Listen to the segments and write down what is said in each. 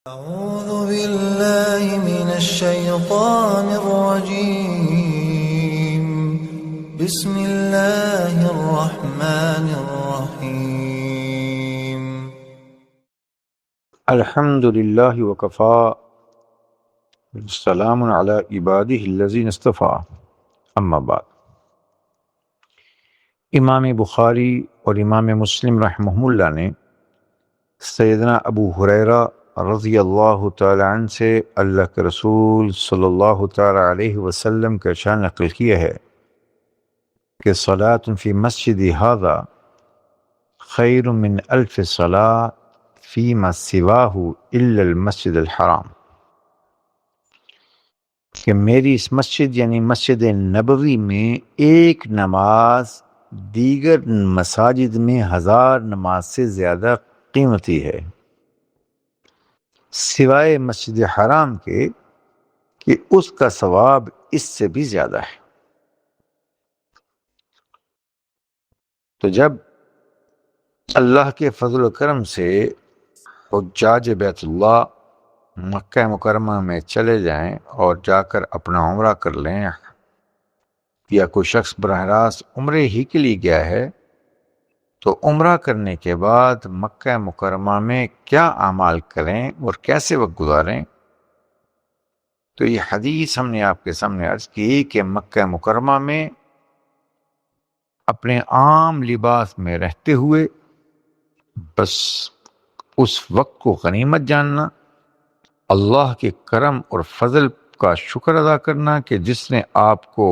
أعوذ بالله من الشيطان الرجيم. بسم الله الرحمن الرحيم. الحمد للہ وکفا السلام علی عبادہ الذین اصطفیٰ اما بعد۔ امام بخاری اور امام مسلم رحمہ اللہ نے سیدنا ابو ہریرہ رضی اللہ تعالی عنہ سے اللہ کے رسول صلی اللہ تعالی علیہ وسلم کا ارشاد نقل کیا ہے کہ صلاۃ فی مسجد ھذا خیر من الف صلاۃ فیما سواہ الا المسجد الحرام، کہ میری اس مسجد یعنی مسجد نبوی میں ایک نماز دیگر مساجد میں 1000 نماز سے زیادہ قیمتی ہے، سوائے مسجد حرام کے کہ اس کا ثواب اس سے بھی زیادہ ہے۔ تو جب اللہ کے فضل و کرم سے حجاج بیت اللہ مکہ مکرمہ میں چلے جائیں اور جا کر اپنا عمرہ کر لیں، یا کوئی شخص براہ راست عمرے ہی کے لیے گیا ہے تو عمرہ کرنے کے بعد مکہ مکرمہ میں کیا اعمال کریں اور کیسے وقت گزاریں، تو یہ حدیث ہم نے آپ کے سامنے عرض کی کہ مکہ مکرمہ میں اپنے عام لباس میں رہتے ہوئے بس اس وقت کو غنیمت جاننا، اللہ کے کرم اور فضل کا شکر ادا کرنا کہ جس نے آپ کو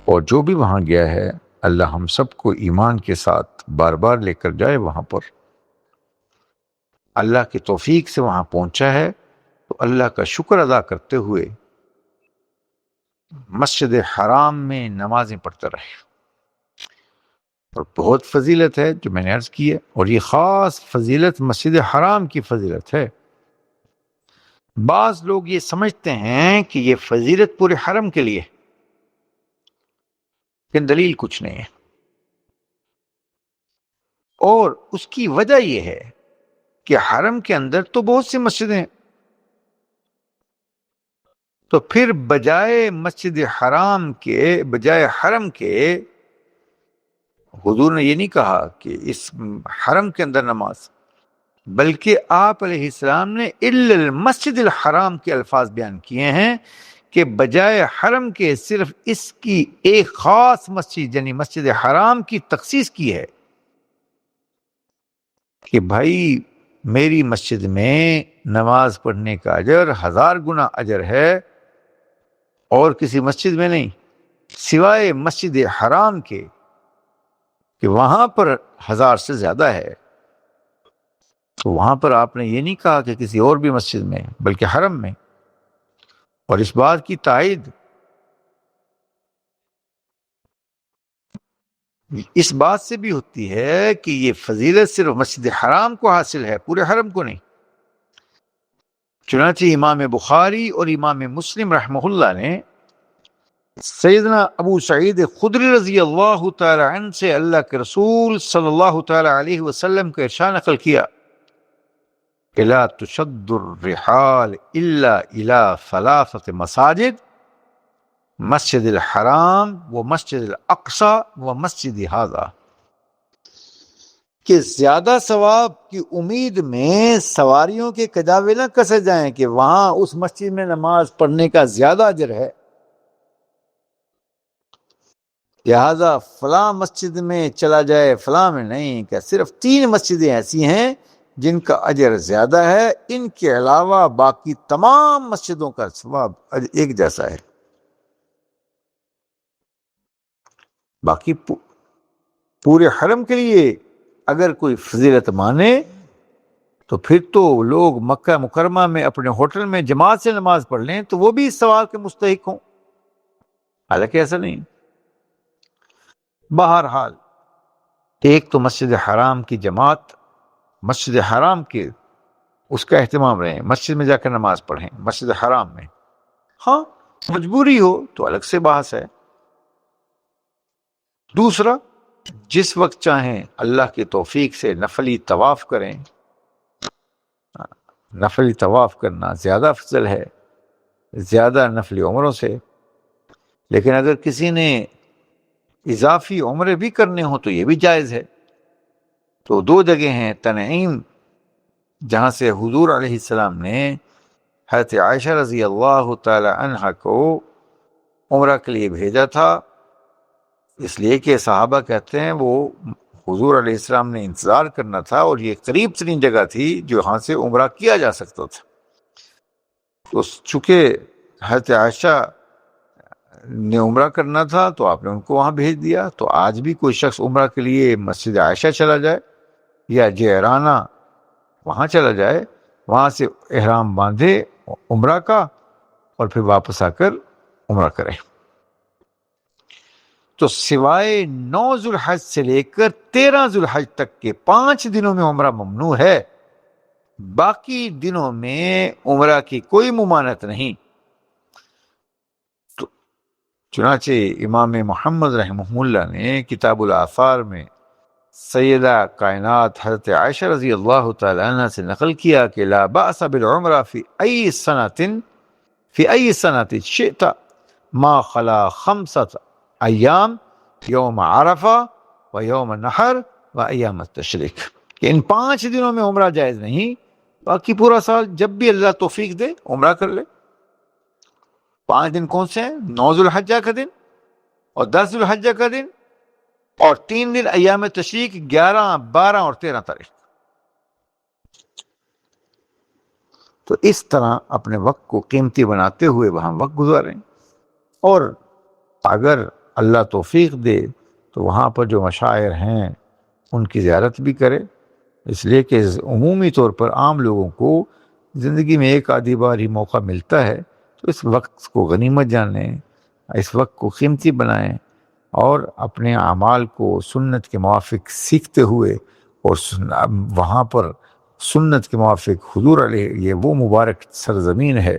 اور جو بھی وہاں گیا ہے اللہ ہم سب کو ایمان کے ساتھ بار بار لے کر جائے وہاں پر، اللہ کی توفیق سے وہاں پہنچا ہے تو اللہ کا شکر ادا کرتے ہوئے مسجد حرام میں نمازیں پڑھتا رہے۔ اور بہت فضیلت ہے جو میں نے عرض کی ہے، اور یہ خاص فضیلت مسجد حرام کی فضیلت ہے۔ بعض لوگ یہ سمجھتے ہیں کہ یہ فضیلت پورے حرم کے لیے، لیکن دلیل کچھ نہیں ہے، اور اس کی وجہ یہ ہے کہ حرم کے اندر تو بہت سی مسجدیں ہیں، تو پھر بجائے مسجد حرام کے، بجائے حرم کے، حضور نے یہ نہیں کہا کہ اس حرم کے اندر نماز، بلکہ آپ علیہ السلام نے الا المسجد الحرام کے الفاظ بیان کیے ہیں کہ بجائے حرم کے صرف اس کی ایک خاص مسجد یعنی مسجد حرام کی تخصیص کی ہے کہ بھائی میری مسجد میں نماز پڑھنے کا اجر 1000 گنا اجر ہے اور کسی مسجد میں نہیں، سوائے مسجد حرام کے کہ وہاں پر 1000 سے زیادہ ہے۔ تو وہاں پر آپ نے یہ نہیں کہا کہ کسی اور بھی مسجد میں، بلکہ حرم میں۔ اور اس بات کی تائید اس بات سے بھی ہوتی ہے کہ یہ فضیلت صرف مسجد حرام کو حاصل ہے، پورے حرم کو نہیں۔ چنانچہ امام بخاری اور امام مسلم رحمہ اللہ نے سیدنا ابو سعید خدری رضی اللہ تعالی عنہ سے اللہ کے رسول صلی اللہ تعالی علیہ وسلم کا ارشاد نقل کیا کہ لا تشد الرحال الا الى 3 مساجد، مسجد الحرام و مسجد الاقصی و مسجد ھذا، کہ زیادہ ثواب کی امید میں سواریوں کے کجاوے نہ کسے جائیں کہ وہاں اس مسجد میں نماز پڑھنے کا زیادہ اجر ہے، لہذا فلاں مسجد میں چلا جائے فلاں میں نہیں، کہ صرف 3 مسجدیں ایسی ہیں جن کا اجر زیادہ ہے، ان کے علاوہ باقی تمام مسجدوں کا ثواب ایک جیسا ہے۔ باقی پورے حرم کے لیے اگر کوئی فضیلت مانے تو پھر تو لوگ مکہ مکرمہ میں اپنے ہوٹل میں جماعت سے نماز پڑھ لیں تو وہ بھی اس ثواب کے مستحق ہوں، حالانکہ ایسا نہیں۔ بہرحال ایک تو مسجد حرام کی جماعت، مسجد حرام کے اس کا اہتمام رہے، مسجد میں جا کر نماز پڑھیں مسجد حرام میں، ہاں مجبوری ہو تو الگ سے بحث ہے۔ دوسرا، جس وقت چاہیں اللہ کی توفیق سے نفلی طواف کریں، نفلی طواف کرنا زیادہ افضل ہے، زیادہ نفلی عمروں سے۔ لیکن اگر کسی نے اضافی عمرے بھی کرنے ہوں تو یہ بھی جائز ہے۔ تو دو جگہ ہیں، تنعیم جہاں سے حضور علیہ السلام نے حضرت عائشہ رضی اللہ تعالی عنہ کو عمرہ کے لیے بھیجا تھا، اس لیے کہ صحابہ کہتے ہیں وہ حضور علیہ السلام نے انتظار کرنا تھا، اور یہ قریب ترین جگہ تھی جو یہاں سے عمرہ کیا جا سکتا تھا۔ تو چونکہ حضرت عائشہ نے عمرہ کرنا تھا تو آپ نے ان کو وہاں بھیج دیا۔ تو آج بھی کوئی شخص عمرہ کے لیے مسجد عائشہ چلا جائے یا جعرانہ وہاں چلا جائے، وہاں سے احرام باندھے عمرہ کا، اور پھر واپس آ کر عمرہ کرے۔ تو سوائے 9 ذوالحج سے لے کر 13 ذوالحج تک کے 5 دنوں میں عمرہ ممنوع ہے، باقی دنوں میں عمرہ کی کوئی ممانعت نہیں۔ تو چنانچہ امام محمد رحمہ اللہ نے کتاب الآثار میں سیدہ کائنات حضرت عائشہ رضی اللہ تعالی عنہ سے نقل کیا کہ لا بأس بالعمرہ فی ای سنۃ شئت ما خلا 5 ایام یوم عرفہ و یوم نحر و ایام التشریق، کہ ان 5 دنوں میں عمرہ جائز نہیں، باقی پورا سال جب بھی اللہ توفیق دے عمرہ کر لے۔ 5 دن کون سے ہیں؟ 9 ذوالحجہ کا دن اور 10 ذوالحجہ کا دن، اور 3 دن ایام تشریق 11، 12 اور 13 تاریخ۔ تو اس طرح اپنے وقت کو قیمتی بناتے ہوئے وہاں وقت گزاریں، اور اگر اللہ توفیق دے تو وہاں پر جو مشاعر ہیں ان کی زیارت بھی کرے، اس لیے کہ عمومی طور پر عام لوگوں کو زندگی میں ایک آدھی بار ہی موقع ملتا ہے، تو اس وقت کو غنیمت جانیں، اس وقت کو قیمتی بنائیں، اور اپنے اعمال کو سنت کے موافق سیکھتے ہوئے، اور وہاں پر سنت کے موافق حضور علیہ، یہ وہ مبارک سرزمین ہے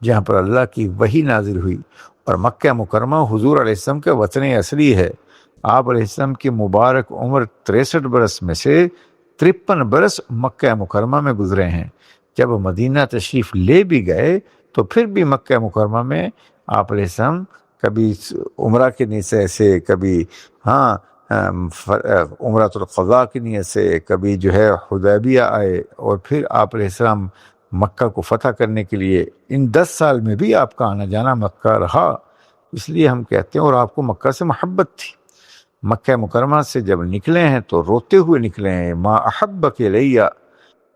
جہاں پر اللہ کی وحی نازل ہوئی، اور مکہ مکرمہ حضور علیہ السلام کا وطن اصلی ہے۔ آپ علیہ السلام کی مبارک عمر 63 برس میں سے 53 برس مکہ مکرمہ میں گزرے ہیں۔ جب مدینہ تشریف لے بھی گئے تو پھر بھی مکہ مکرمہ میں آپ علیہ السلام کبھی عمرہ کی نیت سے، کبھی عمرۃ القضاء کی نیت سے، کبھی جو ہے حدیبیہ آئے، اور پھر آپ علیہ السلام مکہ کو فتح کرنے کے لیے ان 10 سال میں بھی آپ کا آنا جانا مکہ رہا۔ اس لیے ہم کہتے ہیں، اور آپ کو مکہ سے محبت تھی، مکہ مکرمہ سے جب نکلے ہیں تو روتے ہوئے نکلے ہیں، ما احبک الیہ،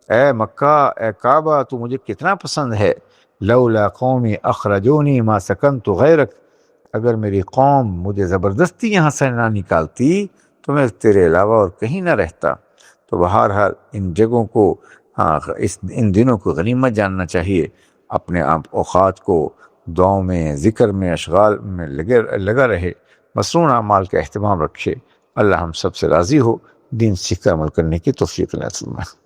اے مکہ، اے کعبہ، تو مجھے کتنا پسند ہے، لولا قومی اخرجونی ما سکنت غیرک، اگر میری قوم مجھے زبردستی یہاں سے نہ نکالتی تو میں تیرے علاوہ اور کہیں نہ رہتا۔ تو بہرحال ان جگہوں کو، ان دنوں کو غنیمت جاننا چاہیے، اپنے اوقات کو دعاؤں میں، ذکر میں، اشغال میں لگا رہے، مصنون اعمال کا اہتمام رکھے۔ اللہ ہم سب سے راضی ہو، دین سیکھ کر عمل کرنے کی توفیق عطا فرمائے۔